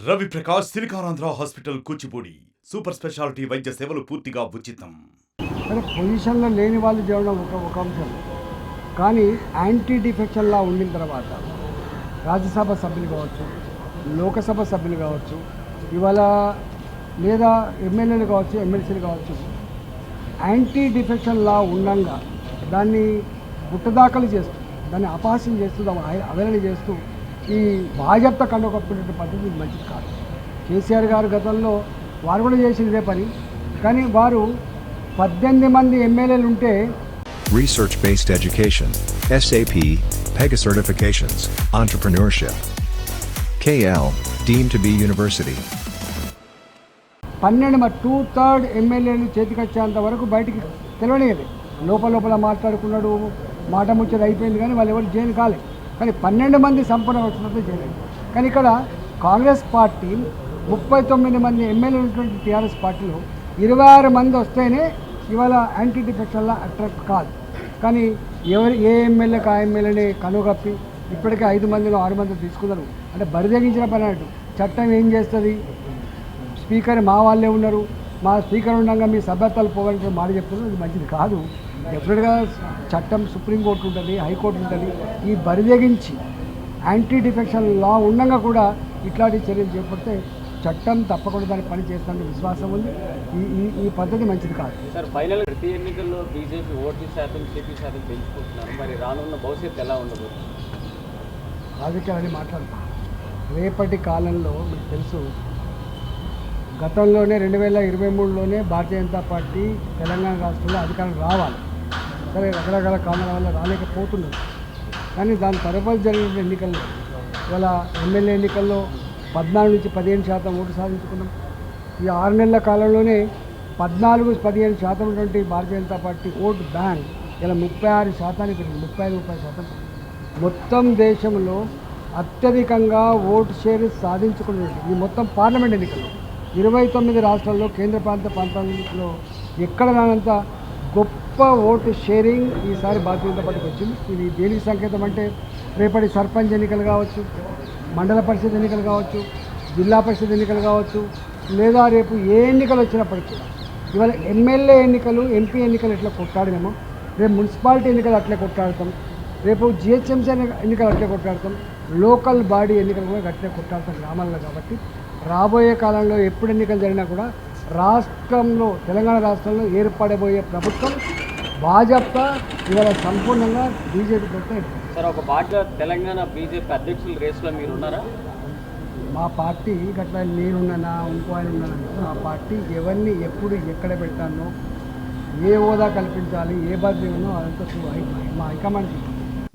Ravi Prakash Siliconandhra hospital Kuchipudi super speciality వైద్య సేవలు పూర్తిగా ఉచితం. పొజిషన్లో లేని వాళ్ళు చేయడం ఒక అంశం, కానీ యాంటీ డిఫెక్షన్లా ఉండిన తర్వాత రాజ్యసభ సభ్యులు కావచ్చు, లోకసభ సభ్యులు కావచ్చు, ఇవాళ లేదా ఎమ్మెల్యేలు కావచ్చు, ఎమ్మెల్సీలు కావచ్చు, యాంటీ డిఫెక్షన్ లా ఉండగా దాన్ని గుట్టదాఖలు చేస్తూ, దాన్ని అపహాస్యం చేస్తూ, అవహేళన చేస్తూ ఈ భాజపా కండకప్పుకునే పద్ధతి మంచిది కాదు. కేసీఆర్ గారు గతంలో వారు కూడా చేసింది ఇదే పని, కానీ వారు 18 మంది ఎమ్మెల్యేలు ఉంటే Research-based education, SAP, PEGA certifications, entrepreneurship. KL, deemed to be university. 12 2/3 ఎమ్మెల్యేలు చేతికొచ్చేంత వరకు బయటికి తెలియలేదు. లోపల మాట్లాడుకున్నాడు, మాట ముచ్చట అయిపోయింది, కానీ వాళ్ళు ఎవరు జైలు కాలేదు. కానీ 12 మంది సంపూర్ణ వచ్చినట్టు చేయలేదు. కానీ ఇక్కడ కాంగ్రెస్ పార్టీ 39 మంది ఎమ్మెల్యేలు ఉన్నటువంటి టీఆర్ఎస్ పార్టీలో 26 మంది వస్తేనే ఇవాళ యాంటీ డిఫెక్షన్లా అట్రాక్ట్ కాదు. కానీ ఏ ఎమ్మెల్యేకి ఆ ఎమ్మెల్యేని కనుగప్పి ఇప్పటికే 5 మందిలో 6 మంది తీసుకున్నారు. అంటే బరిదగించిన పని అన్నట్టు. చట్టం ఏం చేస్తుంది? స్పీకర్ మా వాళ్ళే ఉన్నారు, మా స్పీకర్ ఉండగా మీ సభ్యత్వాలు పోవాలంటే మాట చెప్తున్నారు. ఇది మంచిది కాదు. డెఫినెట్గా చట్టం సుప్రీంకోర్టు ఉంటుంది, హైకోర్టు ఉంటుంది. ఈ బరిదగించి యాంటీ డిఫెక్షన్ లా ఉండగా కూడా ఇట్లాంటి చర్యలు చేపడితే చట్టం తప్పకుండా దాన్ని పని చేస్తానని విశ్వాసం ఉంది. ఈ పద్ధతి మంచిది కాదు. సార్, ఫైనల్ ప్రతి ఎన్నికల్లో బీజేపీ ఓటు శాతం, సిపి శాతం పెంచుకుంటున్నారు. మరి రానున్న భవిష్యత్తు ఎలా ఉండబోతుంది? రాజకీయాలని మాట్లాడతాం. రేపటి కాలంలో మీకు తెలుసు, గతంలోనే 2023లోనే భారతీయ జనతా పార్టీ తెలంగాణ రాష్ట్రంలో అధికారం రావాలి. సరే, రకరకాల కారణాల వల్ల రాలేకపోతున్నారు. కానీ దాని తరఫున జరిగిన ఎన్నికల్లో ఇవాళ ఎమ్మెల్యే ఎన్నికల్లో 14 నుంచి 15% ఓటు సాధించుకున్నాం. ఈ 6 నెలల కాలంలోనే 14-15% ఉన్నటువంటి Bharatiya Janata party vote bank ఇలా 36% పెరిగింది, 35%. మొత్తం దేశంలో అత్యధికంగా ఓటు షేర్ సాధించుకున్నట్టు ఈ మొత్తం పార్లమెంట్ ఎన్నికల్లో 29 రాష్ట్రాల్లో, కేంద్ర ప్రాంతాల్లో ఎక్కడ రానంత గొప్ప ఓటు షేరింగ్ ఈసారి భారతీయ జనతా పార్టీకి వచ్చింది. ఇది దేనికి సంకేతం అంటే, రేపటి సర్పంచ్ ఎన్నికలు కావచ్చు, మండల పరిషత్ ఎన్నికలు కావచ్చు, జిల్లా పరిషత్ ఎన్నికలు కావచ్చు, లేదా రేపు ఏ ఎన్నికలు వచ్చినప్పటికీ కూడా ఇవాళ ఎమ్మెల్యే ఎన్నికలు, ఎంపీ ఎన్నికలు ఎట్లా కొట్టాడినామో రేపు మున్సిపాలిటీ ఎన్నికలు అట్లే కొట్టాడతాం, రేపు జిహెచ్ఎంసీ ఎన్నికలు అట్లే కొట్టాడతాం, లోకల్ బాడీ ఎన్నికలు కూడా అట్లే కొట్టాడతాం గ్రామాల్లో. కాబట్టి రాబోయే కాలంలో ఎప్పుడు ఎన్నికలు జరిగినా కూడా రాష్ట్రంలో, తెలంగాణ రాష్ట్రంలో ఏర్పడబోయే ప్రభుత్వం భాజపా ఇవాళ సంపూర్ణంగా బీజేపీ ప్రభుత్వం. సార్, ఒక పార్టీలో తెలంగాణ బీజేపీ అధ్యక్షుల రేసులో మీరు ఉన్నారా? మా పార్టీ గట్లా నేనున్నానా, ఇంకో ఆయన ఉన్నాను. మా పార్టీ ఎవరిని ఎప్పుడు ఎక్కడ పెట్టానో, ఏ హోదా కల్పించాలి, ఏ బాధ్యత ఉన్నో అదంతా మా హైకమాండ్.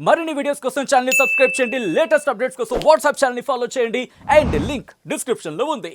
మరిన్ని వీడియోస్ కోసం ఛానల్ ని సబ్స్క్రైబ్ చేయండి. లేటెస్ట్ అప్డేట్స్ కోసం వాట్సాప్ ఛానల్ ని ఫాలో చేయండి. అండ్ లింక్ డిస్క్రిప్షన్ లో ఉంది.